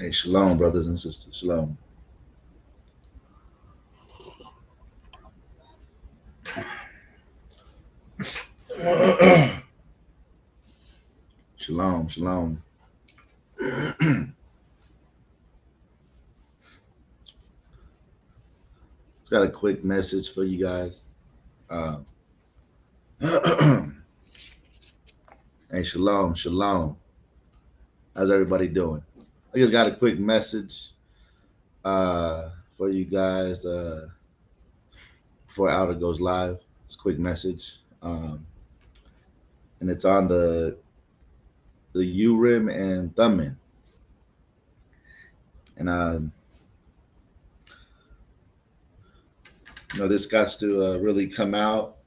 Hey, shalom, brothers and sisters. Shalom. Shalom, shalom. It's got a quick message for you guys. Uh, hey, shalom, shalom. How's everybody doing? I just got a quick message for you guys before Outer goes live. It's a quick message, and it's on the Urim and Thummim, and this got to really come out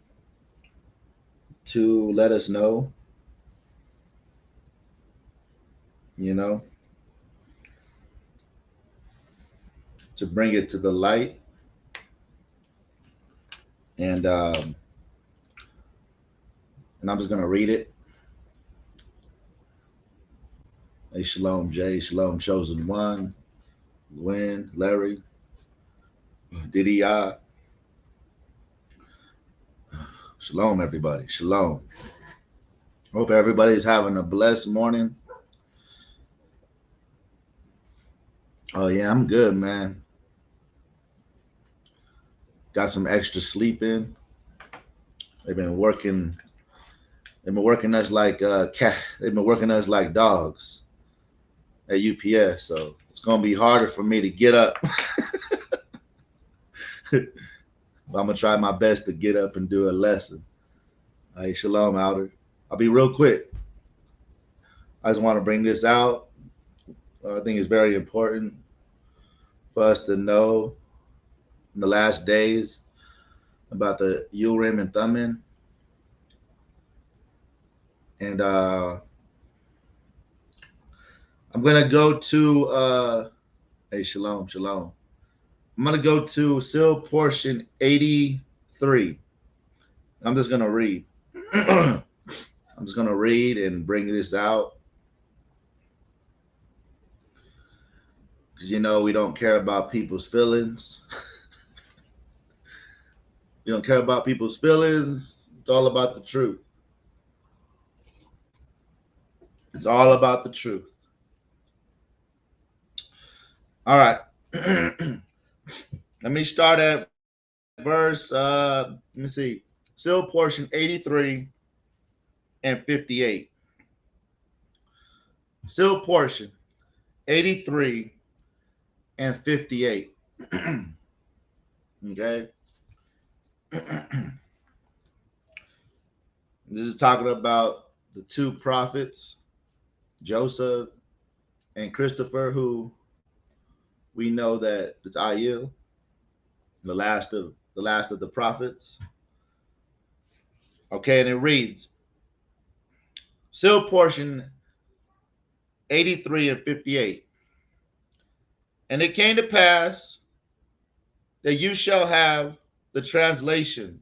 to let us know, you know, to bring it to the light, and I'm just gonna read it. Hey, shalom, Jay. Shalom, chosen one. Gwen, Larry, Diddy, shalom, everybody. Shalom. Hope everybody's having a blessed morning. Oh yeah, I'm good, man. Got some extra sleep in. They've been working. They've been working us like cat. They've been working us like dogs at UPS. So it's gonna be harder for me to get up. But I'm gonna try my best to get up and do a lesson. Hey, shalom, Outer. I'll be real quick. I just want to bring this out. I think it's very important for us to know in the last days about the Urim and Thummim. And I'm going to go to, hey, shalom, shalom. I'm going to go to seal portion 83. I'm just going to read. I'm just going to read and bring this out. Because, we don't care about people's feelings. We don't care about people's feelings. It's all about the truth. It's all about the truth. All right. Let me start at verse, let me see, seal portion 83 and 58. Seal portion 83 and 58. Okay. This is talking about the two prophets, Joseph and Christopher, who we know that it's Ayil, the last of the prophets. Okay, and it reads, seal portion 83 and 58. And it came to pass that you shall have the translation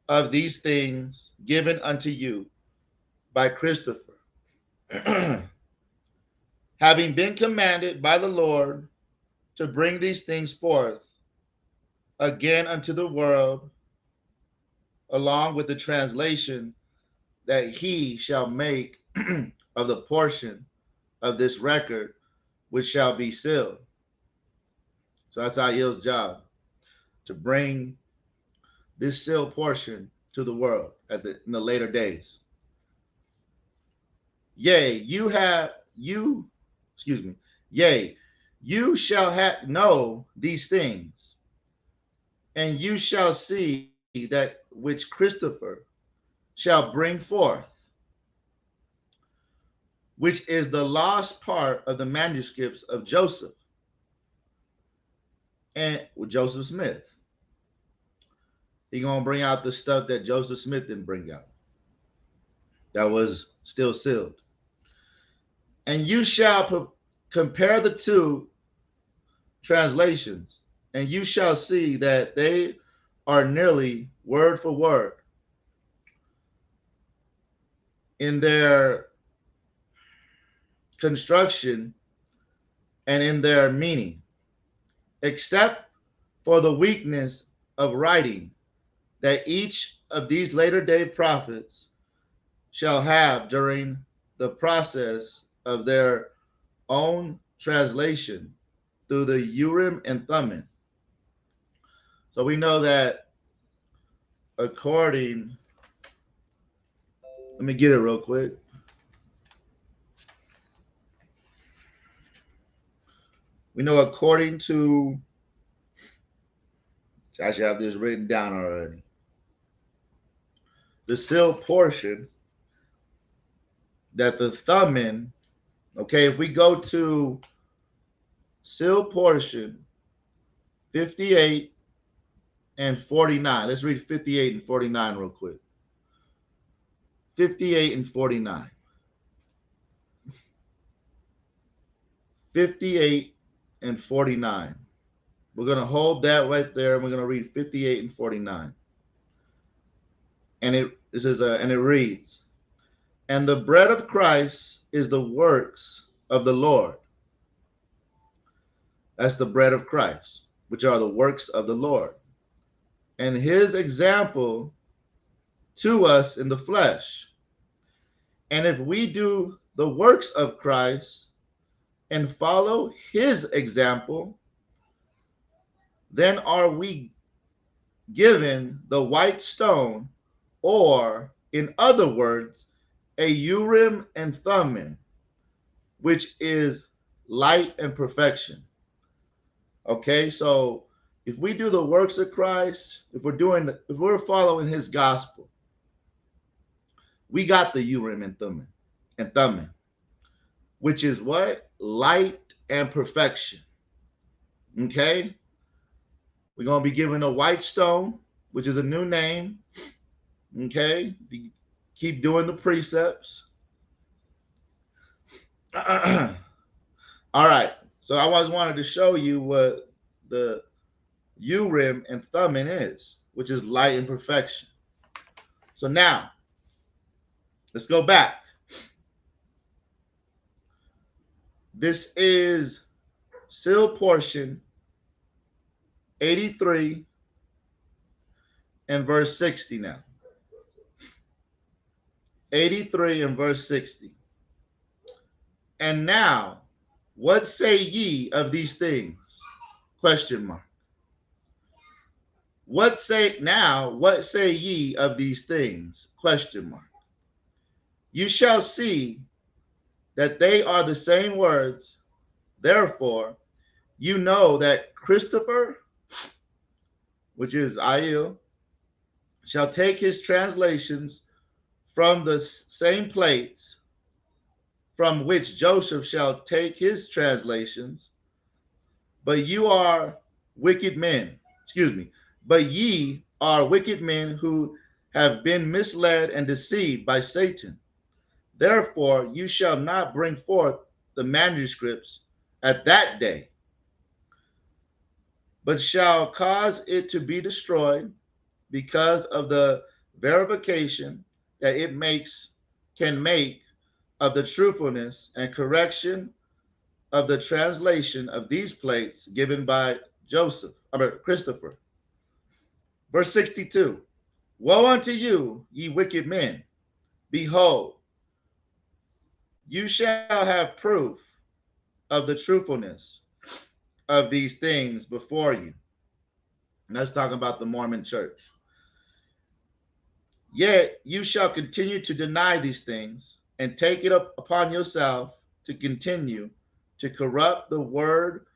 of these things given unto you by Christopher, having been commanded by the Lord to bring these things forth again unto the world, along with the translation that he shall make of the portion of this record which shall be sealed. So that's Ayil's job, to bring this sealed portion to the world in the later days. Yea, you shall know these things, and you shall see that which Christopher shall bring forth, which is the lost part of the manuscripts of Joseph and Joseph Smith. He's going to bring out the stuff that Joseph Smith didn't bring out, that was still sealed. And you shall compare the two translations, and you shall see that they are nearly word for word in their construction and in their meaning, except for the weakness of writing that each of these later day prophets shall have during the process of their own translation through the Urim and Thummim. So we know that according, let me get it real quick. We know according to, I should have this written down already, the sealed portion, that the Thummim, okay, if we go to sealed portion 58 and 49, let's read 58 and 49 real quick. 58 and 49. 58 and 49. We're going to hold that right there, and we're going to read 58 and 49. And it reads, "And the bread of Christ is the works of the Lord." That's the bread of Christ, which are the works of the Lord. "And his example to us in the flesh. And if we do the works of Christ and follow his example, then are we given the white stone, or in other words, a Urim and Thummim, which is light and perfection." Okay, so if we do the works of Christ, if we're following his gospel, we got the Urim and Thummim, which is what? Light and perfection. Okay? We're going to be given a white stone, which is a new name. Okay? Keep doing the precepts. All right. So I always wanted to show you what the Urim and Thummim is, which is light and perfection. So now, let's go back. This is sealed portion 83 and verse 60 now. 83 and verse 60. "And now, what say ye of these things?" Question mark. What say ye of these things? Question mark. "You shall see that they are the same words. Therefore, you know that Christopher," which is Aiel, "shall take his translations from the same plates from which Joseph shall take his translations. But you are wicked men." "But ye are wicked men who have been misled and deceived by Satan. Therefore, you shall not bring forth the manuscripts at that day, but shall cause it to be destroyed, because of the verification that it can make of the truthfulness and correction of the translation of these plates given by Christopher." Verse 62. "Woe unto you, ye wicked men! Behold, you shall have proof of the truthfulness of these things before you." And that's talking about the Mormon church. "Yet you shall continue to deny these things, and take it up upon yourself to continue to corrupt the work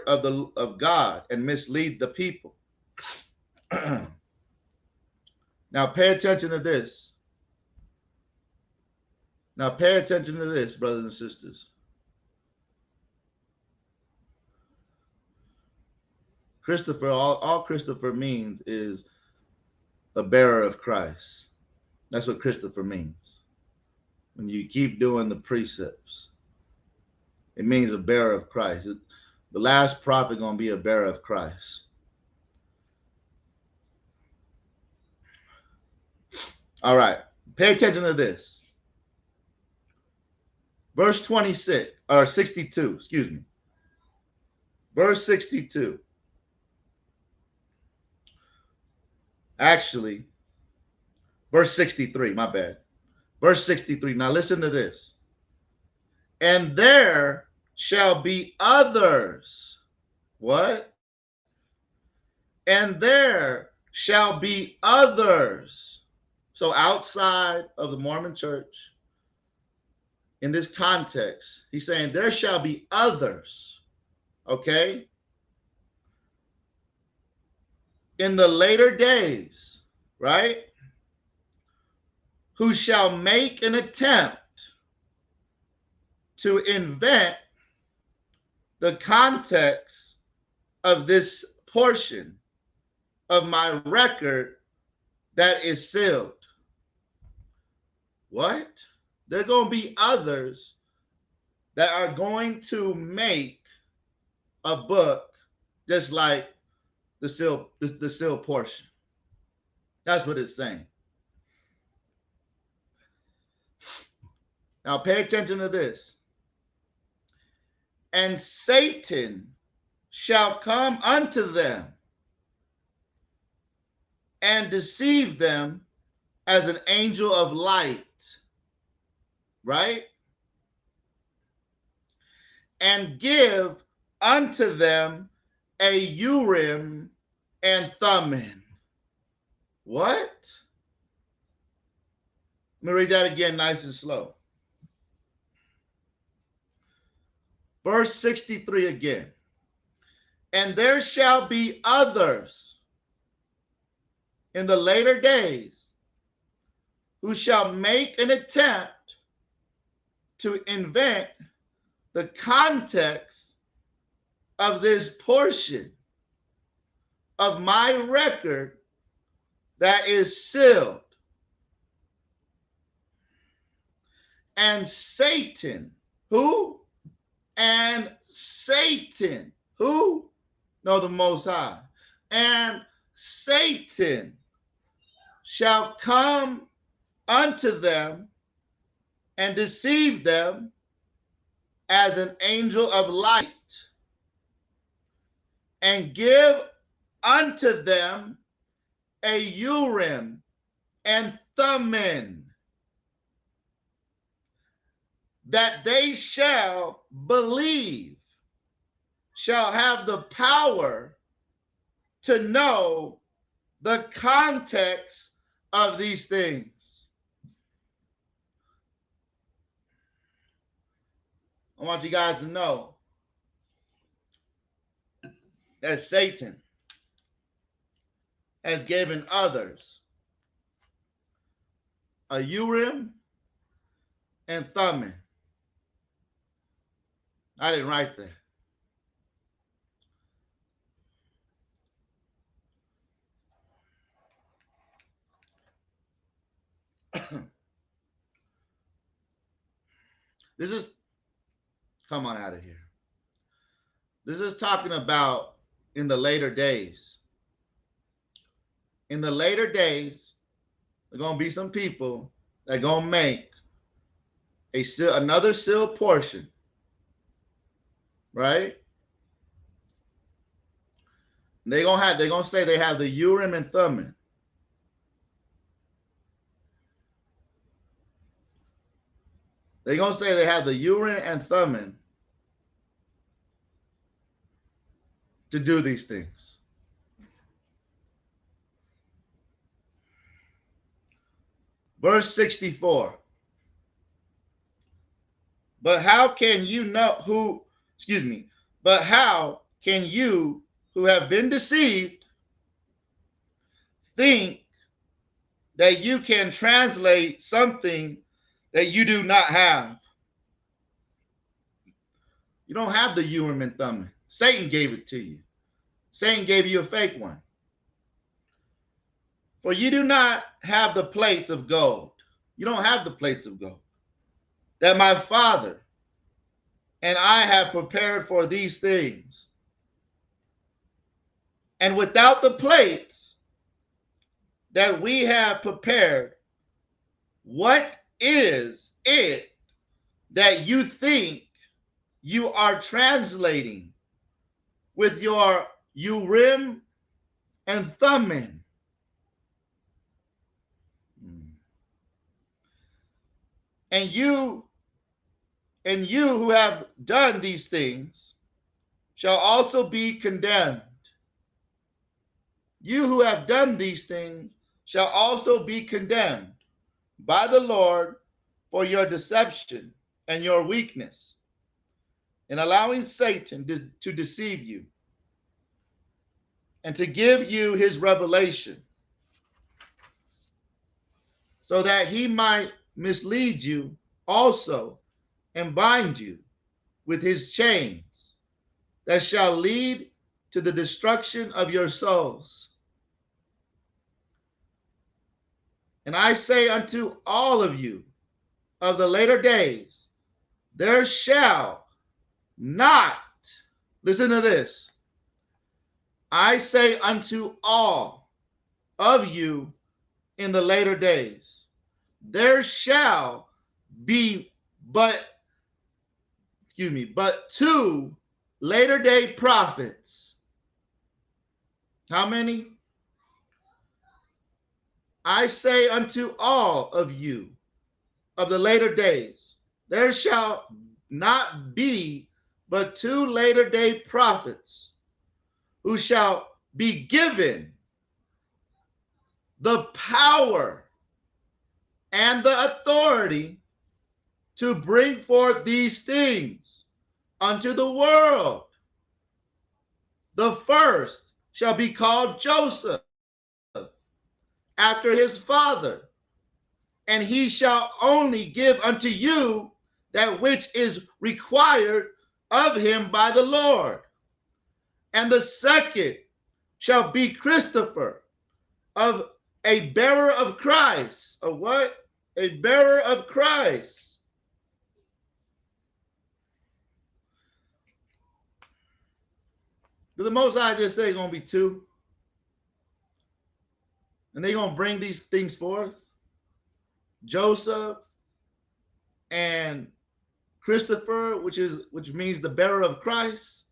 of God, and mislead the people." Now pay attention to this. Brothers and sisters. Christopher, all Christopher means is a bearer of Christ. That's what Christopher means. When you keep doing the precepts, it means a bearer of Christ. The last prophet going to be a bearer of Christ. All right. Pay attention to this. Verse 26, or 62, excuse me. Verse 62. Actually, verse 63, my bad. Verse 63. Now listen to this. And there shall be others. What? And there shall be others. So outside of the Mormon church, in this context, he's saying there shall be others. Okay? In the later days, right? Who shall make an attempt to invent the context of this portion of my record that is sealed. What? There are going to be others that are going to make a book just like the seal portion. That's what it's saying. Now pay attention to this. And Satan shall come unto them and deceive them as an angel of light. Right? And give unto them a Urim and Thummim. What? Let me read that again nice and slow. Verse 63 again. And there shall be others in the later days who shall make an attempt to invent the context of this portion of my record that is sealed. And Satan, who? And Satan, who? No, the Most High. And Satan shall come unto them and deceive them as an angel of light, and give unto them a Urim and Thummim, that they shall believe, shall have the power to know the context of these things. I want you guys to know that Satan has given others a Urim and Thummim. I didn't write that. This is, come on out of here. This is talking about in the later days. In the later days, there are going to be some people that are going to make another sealed portion, right? They're going to say they have the Urim and Thummim. They're going to say they have the Urim and Thummim to do these things. Verse 64. But how can you know but how can you who have been deceived think that you can translate something that you do not have? You don't have the Urim and Thummim. Satan gave it to you. Satan gave you a fake one. For you do not have the plates of gold. You don't have the plates of gold that my Father and I have prepared for these things. And without the plates that we have prepared, what is it that you think you are translating with your Urim and Thummim. And you who have done these things shall also be condemned. You who have done these things shall also be condemned by the Lord for your deception and your weakness in allowing Satan to deceive you and to give you his revelation so that he might mislead you also and bind you with his chains that shall lead to the destruction of your souls. And I say unto all of you of the later days, there shall not, listen to this, I say unto all of you in the later days, there shall be but two later day prophets. How many? I say unto all of you of the later days, there shall not be but two later day prophets who shall be given the power and the authority to bring forth these things unto the world. The first shall be called Joseph, after his father, and he shall only give unto you that which is required of him by the Lord. And the second shall be Christopher, of a bearer of Christ. A what? A bearer of Christ. Did the Most High just say going to be two? And they're going to bring these things forth? Joseph and Christopher, which means the bearer of Christ.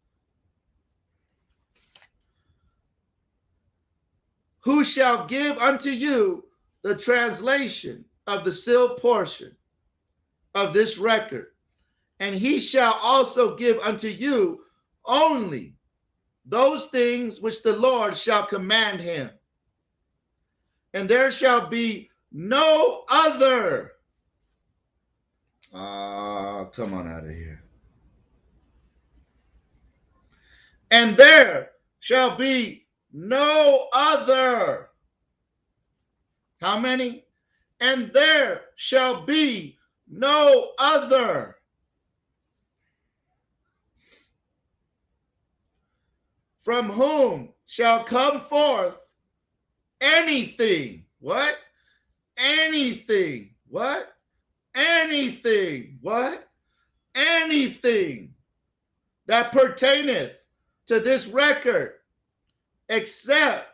Who shall give unto you the translation of the sealed portion of this record, and he shall also give unto you only those things which the Lord shall command him. And there shall be no other. Come on out of here. And there shall be no other. How many? And there shall be no other. From whom shall come forth anything. What? Anything. What? Anything. What? Anything that pertaineth to this record, except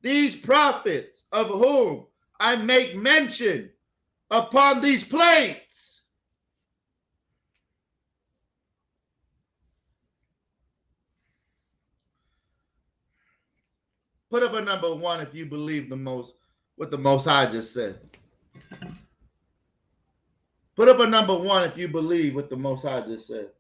these prophets of whom I make mention upon these plates. Put up a number one if you believe what the Most High just said. Put up a number one if you believe what the Most High just said.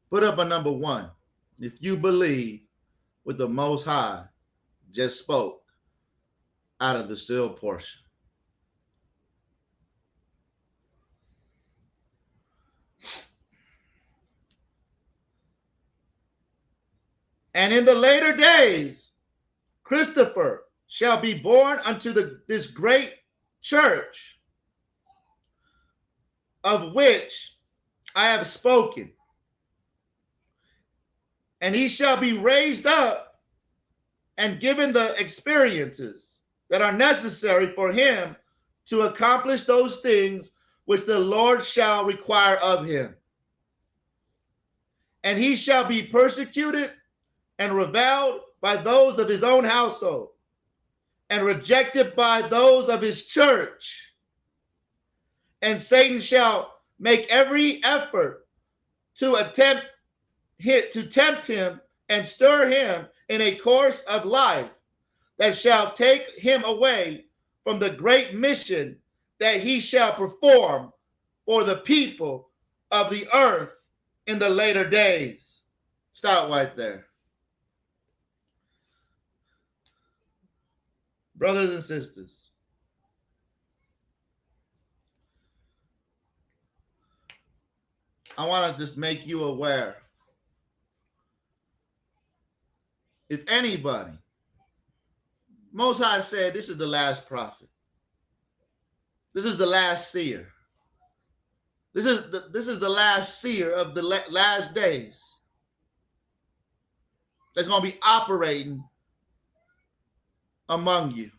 Put up a number one if you believe what the Most High just spoke out of the sealed portion. And in the later days, Christopher shall be born unto this great church, of which I have spoken. And he shall be raised up and given the experiences that are necessary for him to accomplish those things which the Lord shall require of him. And he shall be persecuted and reviled by those of his own household. and rejected by those of his church. And Satan shall make every effort to tempt him and stir him in a course of life that shall take him away from the great mission that he shall perform for the people of the earth in the later days. Stop right there. Brothers and sisters, I want to just make you aware. If anybody, Most High said this is the last prophet. This is the last seer. This is the last seer of the last days that's going to be operating among you.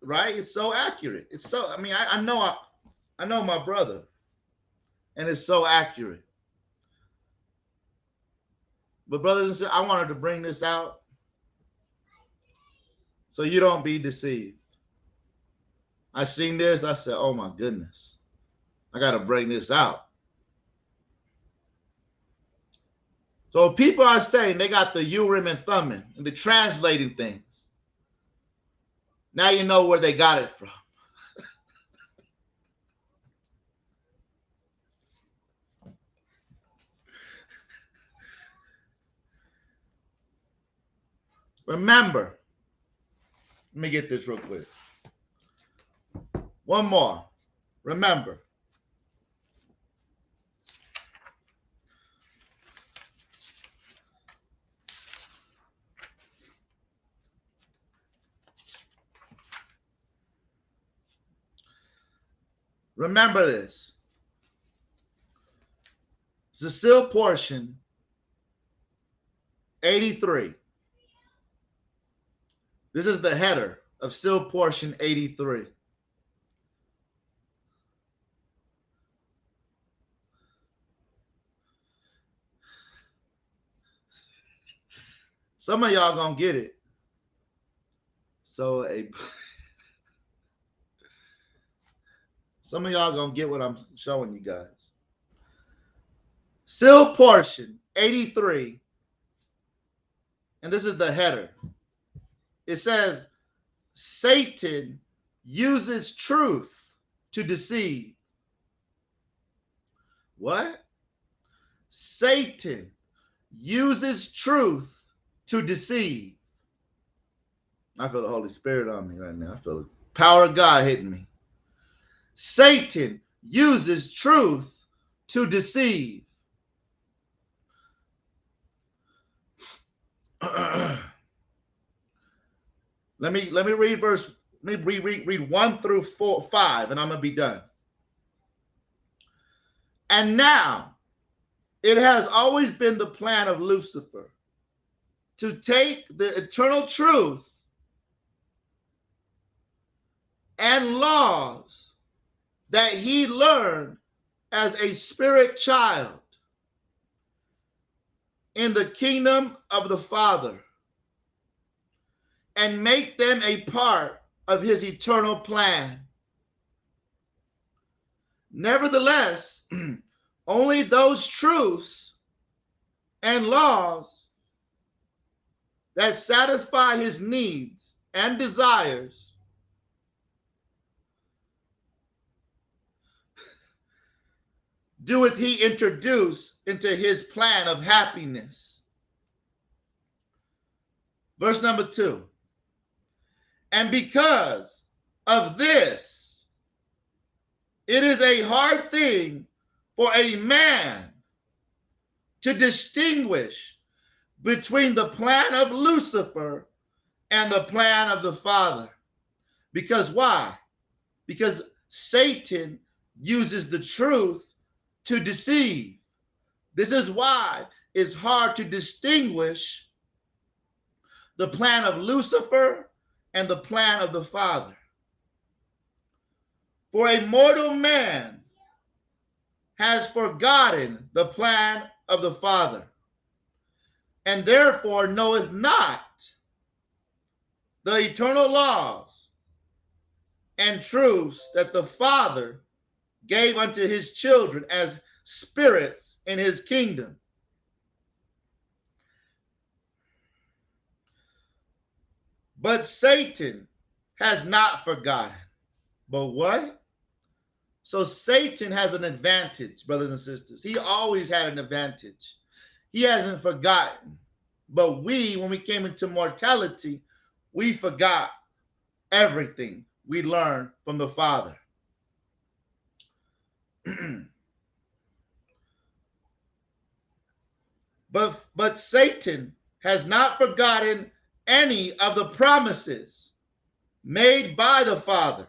Right? It's so accurate. It's so, I know my brother, and it's so accurate. But brothers and sisters, I wanted to bring this out so you don't be deceived. I seen this, I said, oh my goodness, I got to bring this out. So people are saying they got the Urim and Thummim and the translating things. Now you know where they got it from. Remember, let me get this real quick. One more. Remember, this. It's the seal portion 83. This is the header of seal portion 83. Some of y'all gonna get it. So some of y'all gonna get what I'm showing you guys. Seal portion 83. And this is the header. It says, Satan uses truth to deceive. What? Satan uses truth to deceive. I feel the Holy Spirit on me right now. I feel the power of God hitting me. Satan uses truth to deceive. Let me read verse. Let me read 1 through 5, and I'm gonna be done. And now, it has always been the plan of Lucifer to take the eternal truth and laws that he learned as a spirit child in the kingdom of the Father and make them a part of his eternal plan. Nevertheless, only those truths and laws that satisfy his needs and desires doeth he introduce into his plan of happiness. Verse number 2. And because of this, it is a hard thing for a man to distinguish between the plan of Lucifer and the plan of the Father. Because why? Because Satan uses the truth to deceive. This is why it's hard to distinguish the plan of Lucifer and the plan of the Father. For a mortal man has forgotten the plan of the Father, and therefore knoweth not the eternal laws and truths that the Father gave unto his children as spirits in his kingdom. But Satan has not forgotten. But what? So Satan has an advantage, brothers and sisters. He always had an advantage. He hasn't forgotten. But we, when we came into mortality, we forgot everything we learned from the Father. But Satan has not forgotten any of the promises made by the Father,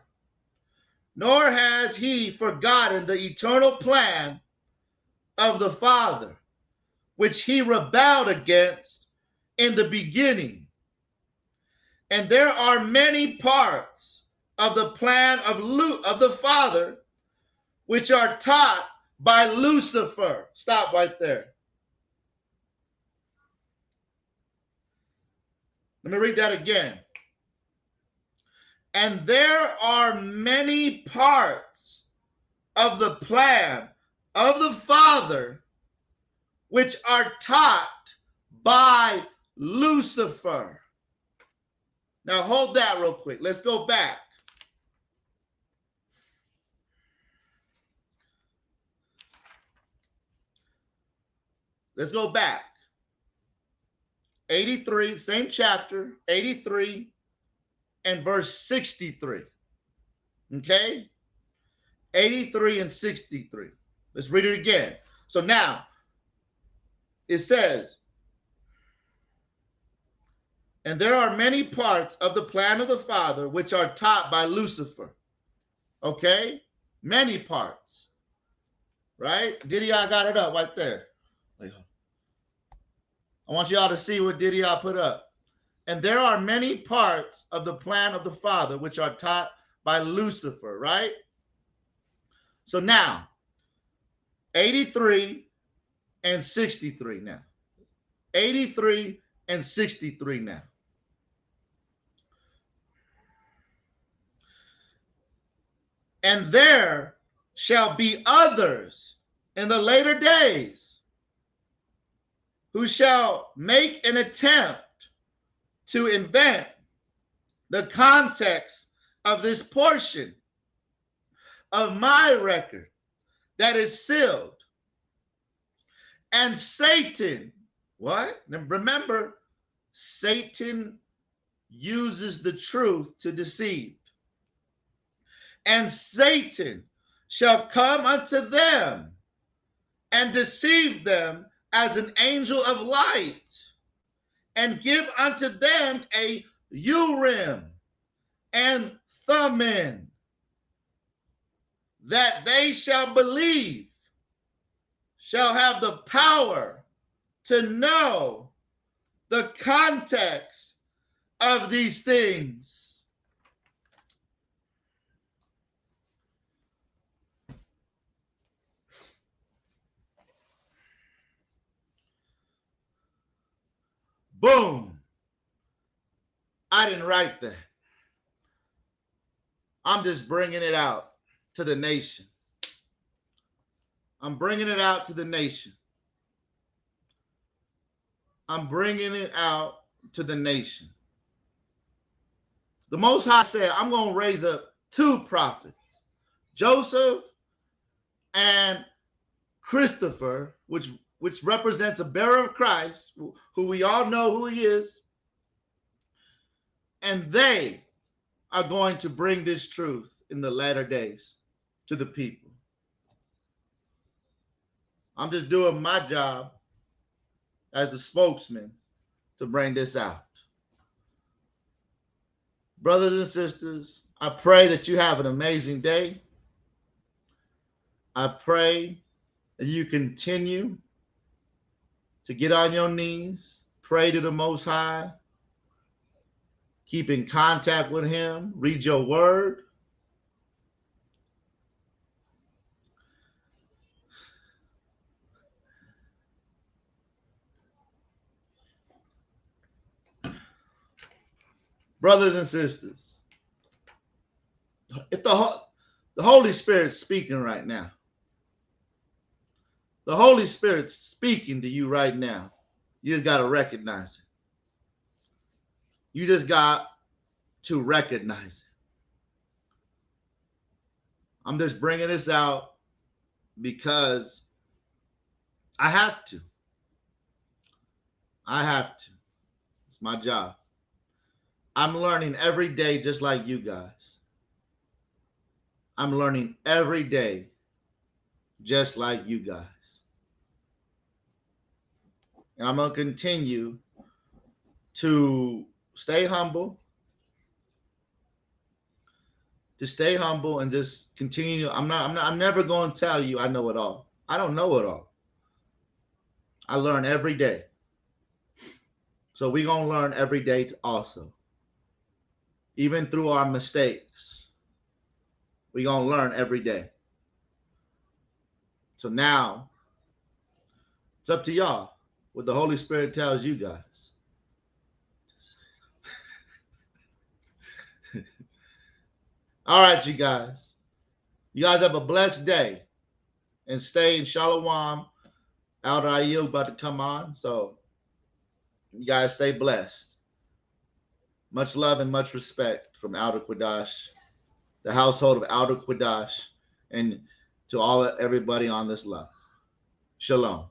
nor has he forgotten the eternal plan of the Father, which he rebelled against in the beginning. And there are many parts of the plan of the Father which are taught by Lucifer. Stop right there. Let me read that again. And there are many parts of the plan of the Father which are taught by Lucifer. Now hold that real quick. Let's go back. Let's go back. 83, same chapter, 83 and verse 63. Okay? 83 and 63. Let's read it again. So now, it says, and there are many parts of the plan of the Father which are taught by Lucifer. Okay? Many parts. Right? Didier got it up right there. I want y'all to see what Didier put up. And there are many parts of the plan of the Father which are taught by Lucifer, right? So now, 83 and 63 now. 83 and 63 now. And there shall be others in the later days who shall make an attempt to invent the context of this portion of my record that is sealed. And Satan, what? Now remember, Satan uses the truth to deceive. And Satan shall come unto them and deceive them as an angel of light, and give unto them a Urim and Thummim, that they shall believe, shall have the power to know the context of these things. Boom. I didn't write that. I'm just bringing it out to the nation. I'm bringing it out to the nation. I'm bringing it out to the nation. The Most High said, I'm going to raise up two prophets, Joseph and Christopher, which represents a bearer of Christ, who we all know who he is. And they are going to bring this truth in the latter days to the people. I'm just doing my job as the spokesman to bring this out. Brothers and sisters, I pray that you have an amazing day. I pray that you continue to get on your knees, pray to the Most High, keep in contact with him, read your word. Brothers and sisters, if the Holy Spirit's speaking right now, the Holy Spirit's speaking to you right now, you just got to recognize it. You just got to recognize it. I'm just bringing this out because I have to. I have to. It's my job. I'm learning every day just like you guys. I'm learning every day just like you guys. And I'm going to continue to stay humble, and just continue. I'm never going to tell you I know it all. I don't know it all. I learn every day. So we're going to learn every day also. Even through our mistakes, we're going to learn every day. So now, it's up to y'all what the Holy Spirit tells you guys. All right, you guys. You guys have a blessed day. And stay in Shalom. Elder Ayub about to come on. So you guys stay blessed. Much love and much respect from Elder Quadash, the household of Elder Quadash, and to everybody on this love. Shalom.